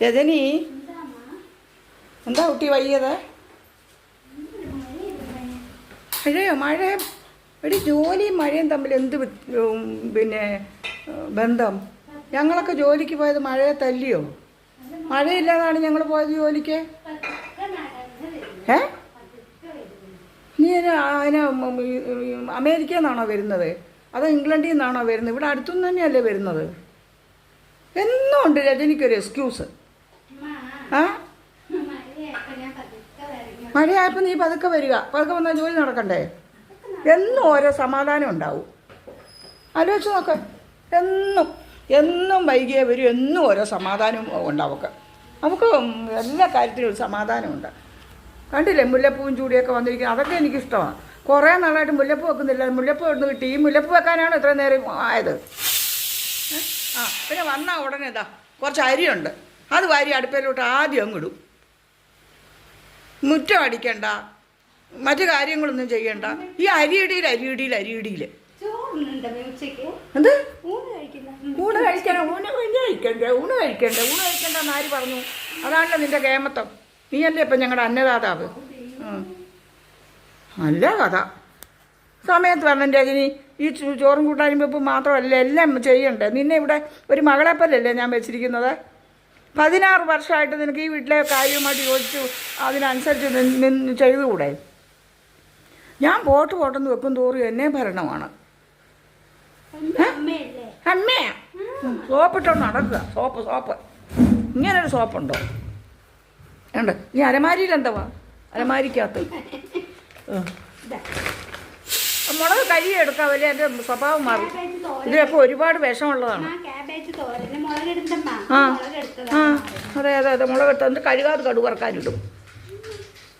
രജനി, എന്താ കുട്ടി വയ്യത്? മഴ എടി, ജോലിയും മഴയും തമ്മിൽ എന്ത് പിന്നെ ബന്ധം? ഞങ്ങളൊക്കെ ജോലിക്ക് പോയത് മഴയെ തല്ലിയോ? മഴയില്ലാതാണ് ഞങ്ങൾ പോയത് ജോലിക്ക്. നീ അതിന് അമേരിക്കയിൽ നിന്നാണോ വരുന്നത്, അതോ ഇംഗ്ലണ്ടിൽ നിന്നാണോ വരുന്നത്? ഇവിടെ അടുത്തുനിന്ന് തന്നെയല്ലേ വരുന്നത്. എന്നും ഉണ്ട് രജനിക്കൊരു എക്സ്ക്യൂസ്. മഴയായപ്പോൾ നീ പതുക്കെ വരിക. പതുക്കെ വന്നാൽ ജോലി നടക്കണ്ടേ? എന്നും ഓരോ സമാധാനം ഉണ്ടാവും. ആലോചിച്ച് നോക്ക്. എന്നും വൈകിയേ വരും. എന്നും ഓരോ സമാധാനം ഉണ്ട്. നമുക്ക് എല്ലാ കാര്യത്തിലും ഒരു സമാധാനമുണ്ട്. കണ്ടില്ലേ മുല്ലപ്പൂവും ചൂടിയൊക്കെ വന്നിരിക്കുന്നത്? അതൊക്കെ എനിക്കിഷ്ടമാണ്. കുറേ നാളായിട്ട് മുല്ലപ്പൂ വെക്കുന്നില്ല. മുല്ലപ്പൂ ഇടുന്ന് കിട്ടി. ഈ മുല്ലപ്പൂ വെക്കാനാണ് ഇത്ര നേരം ആയത്. പിന്നെ വന്നാൽ ഉടനെ കുറച്ച് അരിയുണ്ട്, അത് വാരി അടുപ്പയിലോട്ട് ആദ്യം അങ്ങിടും. മുറ്റം അടിക്കണ്ട, മറ്റു കാര്യങ്ങളൊന്നും ചെയ്യണ്ട. ഈ അരിയിടിയിൽ എന്ത് ഊണ് കഴിക്കണ്ടെന്ന് ആര് പറഞ്ഞു? അതാണല്ലോ നിന്റെ കേമത്വം. നീയല്ലേ ഇപ്പം ഞങ്ങളുടെ അന്നദാതാവ്. നല്ല കഥ. സമയത്ത് വരണം രജനി. ഈ ചോറും കൂട്ടാനും വെപ്പും മാത്രമല്ല, എല്ലാം ചെയ്യണ്ടേ. നിന്നെ ഇവിടെ ഒരു മകളെപ്പോലല്ലേ ഞാൻ വെച്ചിരിക്കുന്നത്. 16 വർഷമായിട്ട് നിനക്ക് ഈ വീട്ടിലെ കാര്യവുമായിട്ട് യോജിച്ചു അതിനനുസരിച്ച് ചെയ്തുകൂടെ? ഞാൻ പോട്ടെന്ന് വെക്കും തോറും എന്നെ ഭരണമാണ്. അമ്മയാ സോപ്പിട്ടോ നടക്കുക. സോപ്പ് ഇങ്ങനൊരു സോപ്പുണ്ടോ? ഉണ്ട്. ഈ അലമാരിയിൽ എന്താ? അലമാരിക്കകത്ത് മുളക് കഴുകി എടുക്കാവല്ലേ, എൻ്റെ സ്വഭാവം മാറും. ഇതിലൊക്കെ ഒരുപാട് വിഷമുള്ളതാണ്. അതെ മുളകെടുത്ത് എന്നിട്ട് കഴുകാതെ കടുവറക്കാനിടും.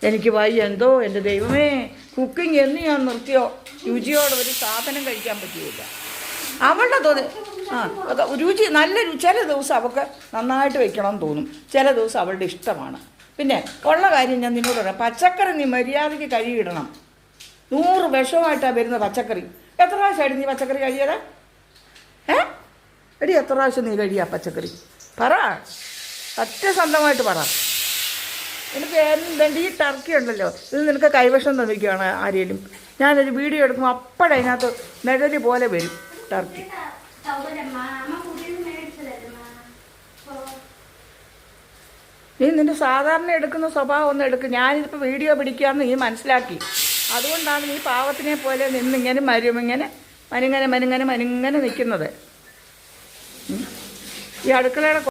എനിക്ക് വയ്യ എന്തോ. എൻ്റെ ദൈവമേ, കുക്കിംഗ് എന്ന് ഞാൻ നിർത്തിയോ രുചിയോടെ ഒരു സാധനം കഴിക്കാൻ പറ്റുകയില്ല. അവളുടെ രുചി നല്ല ചില ദിവസം അവൾക്ക് നന്നായിട്ട് വെക്കണമെന്ന് തോന്നും, ചില ദിവസം അവളുടെ ഇഷ്ടമാണ്. പിന്നെ ഉള്ള കാര്യം ഞാൻ നിന്നോട് പറയാം, പച്ചക്കറി നീ മര്യാദയ്ക്ക് കഴുകിയിടണം. 100 വിഷമായിട്ടാണ് വരുന്ന പച്ചക്കറി. എത്ര പ്രാവശ്യമായിട്ട് നീ പച്ചക്കറി കഴിയടാ? എടി, എത്ര പ്രാവശ്യം നീ കഴിയാ പച്ചക്കറി? പറ, സത്യസന്ധമായിട്ട് പറ. എനിക്ക് എന്തുണ്ട് ഈ ടർക്കി ഉണ്ടല്ലോ, ഇത് നിനക്ക് കൈവശം തന്നിരിക്കുകയാണ് ആരെങ്കിലും? ഞാനൊരു വീഡിയോ എടുക്കുമ്പോൾ അപ്പോഴതിനകത്ത് നിഴല് പോലെ വരും ടർക്കി. നീ നിൻ്റെ സാധാരണ എടുക്കുന്ന സ്വഭാവം ഒന്ന് എടുക്കും. ഞാനിതിപ്പോൾ വീഡിയോ പിടിക്കാമെന്ന് നീ മനസ്സിലാക്കി. അതുകൊണ്ടാണ് നീ പാവത്തിനെ പോലെ നിന്നിങ്ങനെ മനുങ്ങനെ നിൽക്കുന്നത്. ഈ അടുക്കളയുടെ